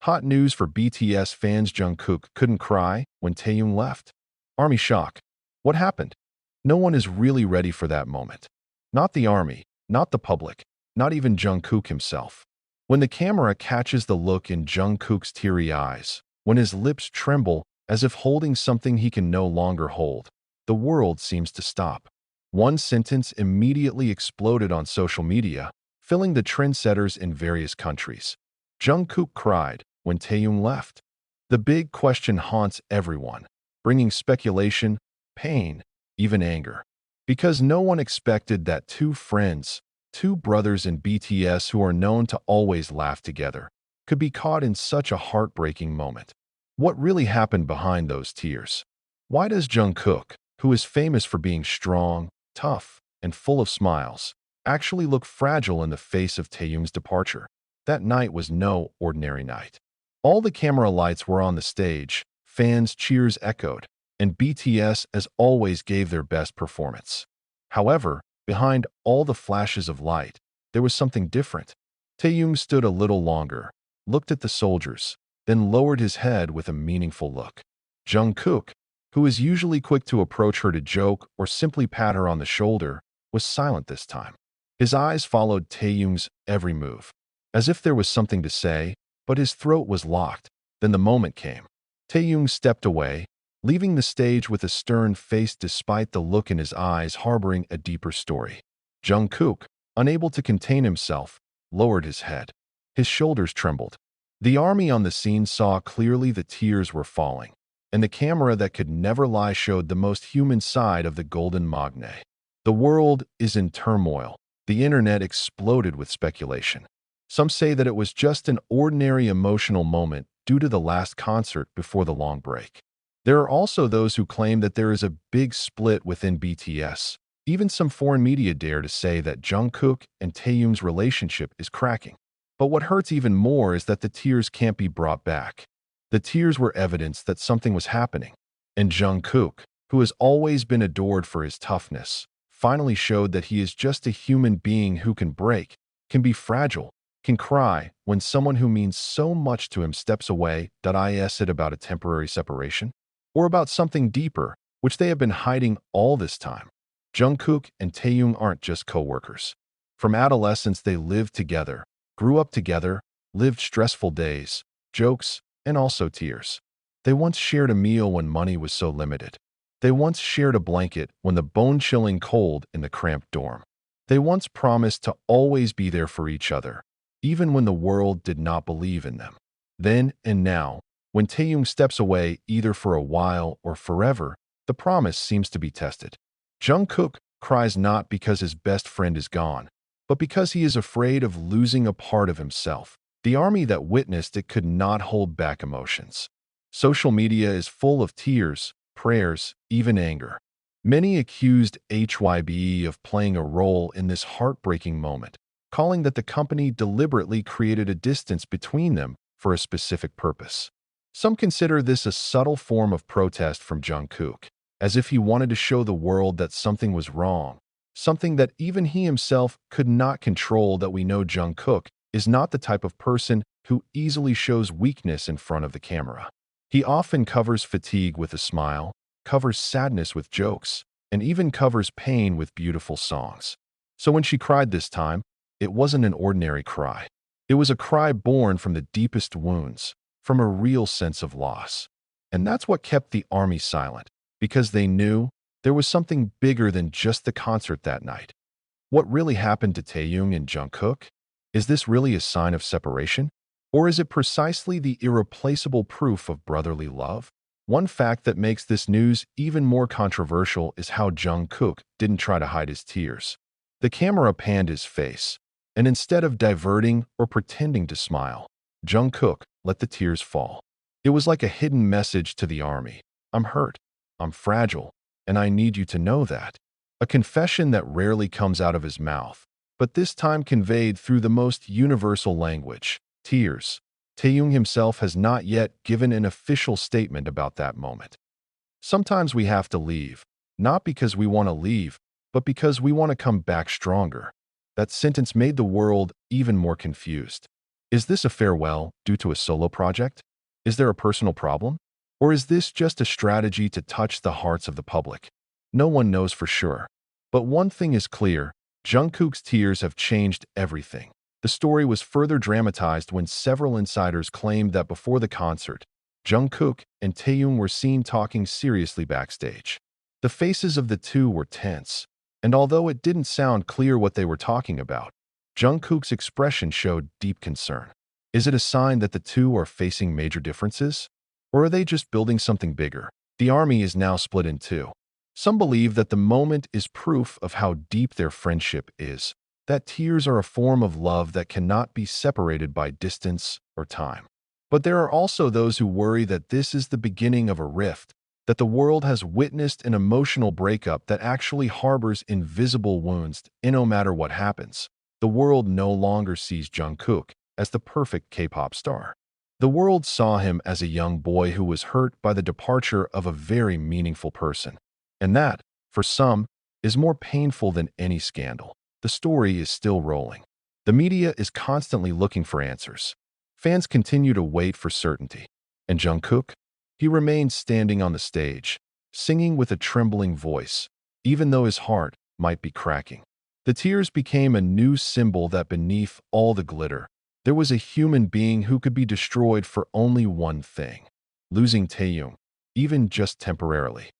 Hot news for BTS fans: Jungkook couldn't cry when Taehyung left. Army shock. What happened? No one is really ready for that moment. Not the army, not the public, not even Jungkook himself. When the camera catches the look in Jungkook's teary eyes, when his lips tremble as if holding something he can no longer hold, the world seems to stop. One sentence immediately exploded on social media, filling the trendsetters in various countries. Jungkook cried when Taehyung left. The big question haunts everyone, bringing speculation, pain, even anger. Because no one expected that two friends, two brothers in BTS who are known to always laugh together, could be caught in such a heartbreaking moment. What really happened behind those tears? Why does Jungkook, who is famous for being strong, tough, and full of smiles, actually look fragile in the face of Taehyung's departure? That night was no ordinary night. All the camera lights were on the stage, fans' cheers echoed, and BTS, as always, gave their best performance. However, behind all the flashes of light, there was something different. Taehyung stood a little longer, looked at the soldiers, then lowered his head with a meaningful look. Jungkook, who is usually quick to approach her to joke or simply pat her on the shoulder, was silent this time. His eyes followed Taehyung's every move, as if there was something to say, but his throat was locked. Then the moment came. Taehyung stepped away, leaving the stage with a stern face despite the look in his eyes harboring a deeper story. Jungkook, unable to contain himself, lowered his head. His shoulders trembled. The army on the scene saw clearly the tears were falling, and the camera that could never lie showed the most human side of the golden magne. The world is in turmoil. The internet exploded with speculation. Some say that it was just an ordinary emotional moment due to the last concert before the long break. There are also those who claim that there is a big split within BTS. Even some foreign media dare to say that Jungkook and Taehyung's relationship is cracking. But what hurts even more is that the tears can't be brought back. The tears were evidence that something was happening. And Jungkook, who has always been adored for his toughness, finally showed that he is just a human being who can break, can be fragile, can cry when someone who means so much to him steps away. Is it about a temporary separation? Or about something deeper, which they have been hiding all this time? Jungkook and Taehyung aren't just co-workers. From adolescence they lived together, grew up together, lived stressful days, jokes, and also tears. They once shared a meal when money was so limited. They once shared a blanket when the bone-chilling cold in the cramped dorm. They once promised to always be there for each other, even when the world did not believe in them. Then and now, when Taehyung steps away either for a while or forever, the promise seems to be tested. Jungkook cries not because his best friend is gone, but because he is afraid of losing a part of himself. The army that witnessed it could not hold back emotions. Social media is full of tears, prayers, even anger. Many accused HYBE of playing a role in this heartbreaking moment, calling that the company deliberately created a distance between them for a specific purpose. Some consider this a subtle form of protest from Jungkook, as if he wanted to show the world that something was wrong, something that even he himself could not control. That we know Jungkook is not the type of person who easily shows weakness in front of the camera. He often covers fatigue with a smile, covers sadness with jokes, and even covers pain with beautiful songs. So when she cried this time, it wasn't an ordinary cry. It was a cry born from the deepest wounds, from a real sense of loss. And that's what kept the army silent, because they knew there was something bigger than just the concert that night. What really happened to Taehyung and Jungkook? Is this really a sign of separation? Or is it precisely the irreplaceable proof of brotherly love? One fact that makes this news even more controversial is how Jungkook didn't try to hide his tears. The camera panned his face, and instead of diverting or pretending to smile, Jungkook let the tears fall. It was like a hidden message to the army. I'm hurt, I'm fragile, and I need you to know that. A confession that rarely comes out of his mouth, but this time conveyed through the most universal language, tears. Taehyung himself has not yet given an official statement about that moment. Sometimes we have to leave, not because we want to leave, but because we want to come back stronger. That sentence made the world even more confused. Is this a farewell due to a solo project? Is there a personal problem? Or is this just a strategy to touch the hearts of the public? No one knows for sure. But one thing is clear, Jungkook's tears have changed everything. The story was further dramatized when several insiders claimed that before the concert, Jungkook and Taehyung were seen talking seriously backstage. The faces of the two were tense, and although it didn't sound clear what they were talking about, Jungkook's expression showed deep concern. Is it a sign that the two are facing major differences? Or are they just building something bigger? The army is now split in two. Some believe that the moment is proof of how deep their friendship is, that tears are a form of love that cannot be separated by distance or time. But there are also those who worry that this is the beginning of a rift, that the world has witnessed an emotional breakup that actually harbors invisible wounds, and no matter what happens, the world no longer sees Jungkook as the perfect K-pop star. The world saw him as a young boy who was hurt by the departure of a very meaningful person. And that, for some, is more painful than any scandal. The story is still rolling. The media is constantly looking for answers. Fans continue to wait for certainty. And Jungkook? He remains standing on the stage, singing with a trembling voice, even though his heart might be cracking. The tears became a new symbol that beneath all the glitter, there was a human being who could be destroyed for only one thing: losing Taehyung, even just temporarily.